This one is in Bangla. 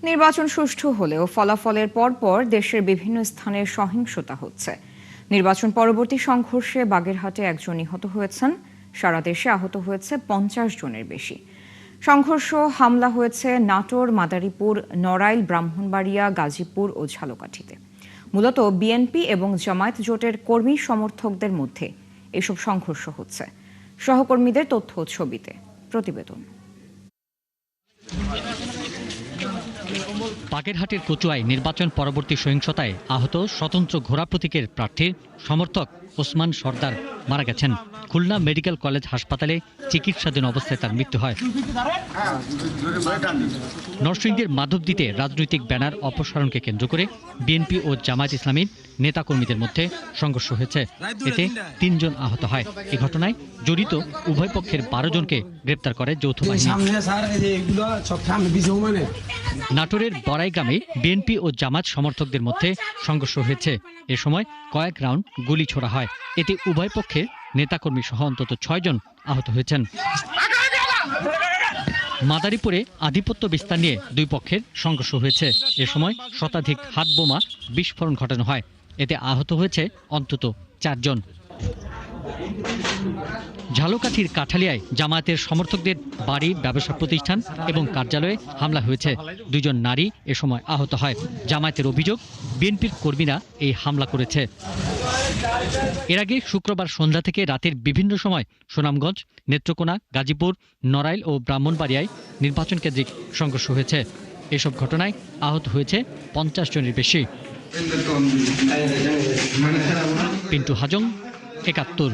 নির্বাচন সুষ্ঠু হলেও ফলাফলের পরপর দেশের বিভিন্ন স্থানে সহিংসতা হচ্ছে। নির্বাচন পরবর্তী সংঘর্ষে বাগেরহাটে একজন নিহত হয়েছেন। সারা দেশে আহত হয়েছে 50 জনের বেশি। সংঘর্ষ হামলা হয়েছে নাটোর, মাদারীপুর, নড়াইল, ব্রাহ্মণবাড়িয়া, গাজীপুর ও ঝালকাঠিতে। মূলত বিএনপি এবং জামায়াত জোটের কর্মী সমর্থকদের মধ্যে এসব সংঘর্ষ হচ্ছে। সহকর্মীদের তথ্য ও ছবিতে প্রতিবেদন। বাগেরহাটের কচুয়ায় নির্বাচন পরবর্তী সহিংসতায় আহত স্বতন্ত্র ঘোড়া প্রতীকের প্রার্থীর সমর্থক ওসমান সর্দার মারা গেছেন। খুলনা মেডিকেল কলেজ হাসপাতালে চিকিৎসাধীন অবস্থায় তার মৃত্যু হয়। নরসিংদীর মাধবদীতে রাজনৈতিক ব্যানার অপসারণকে কেন্দ্র করে বিএনপি ও জামায়াত ইসলামীর নেতাকর্মীদের মধ্যে সংঘর্ষ হয়েছে। এতে 3 জন আহত হয়। এই ঘটনায় জড়িত উভয় পক্ষের 12 জনকে গ্রেপ্তার করে যৌথ বাহিনী। নাটোরের বড়াই গ্রামে বিএনপি ও জামায়াত সমর্থকদের মধ্যে সংঘর্ষ হয়েছে। এ সময় কয়েক রাউন্ড গুলি ছোড়া হয়। এতে উভয় পক্ষের নেতাকর্মী সহ অন্তত 6 জন আহত হয়েছেন। মাদারীপুরে আধিপত্য বিস্তার নিয়ে দুই পক্ষের সংঘর্ষ হয়েছে। এ সময় শতাধিক হাত বোমা বিস্ফোরণ ঘটানো হয়। এতে আহত হয়েছে অন্তত 4 জন। ঝালকাঠির কাঠালিয়ায় জামায়াতের সমর্থকদের বাড়ি, ব্যবসা প্রতিষ্ঠান এবং কার্যালয়ে হামলা হয়েছে। 2 জন নারী এ সময় আহত হয়। জামায়াতের অভিযোগ, বিএনপির কর্মীরা এই হামলা করেছে। এর আগে শুক্রবার সন্ধ্যা থেকে রাতের বিভিন্ন সময় সুনামগঞ্জ, নেত্রকোনা, গাজীপুর, নড়াইল ও ব্রাহ্মণবাড়িয়ায় নির্বাচন কেন্দ্রিক সংঘর্ষ হয়েছে। এসব ঘটনায় আহত হয়েছে 50 জনের বেশি। পিন্টু হাজং, 71।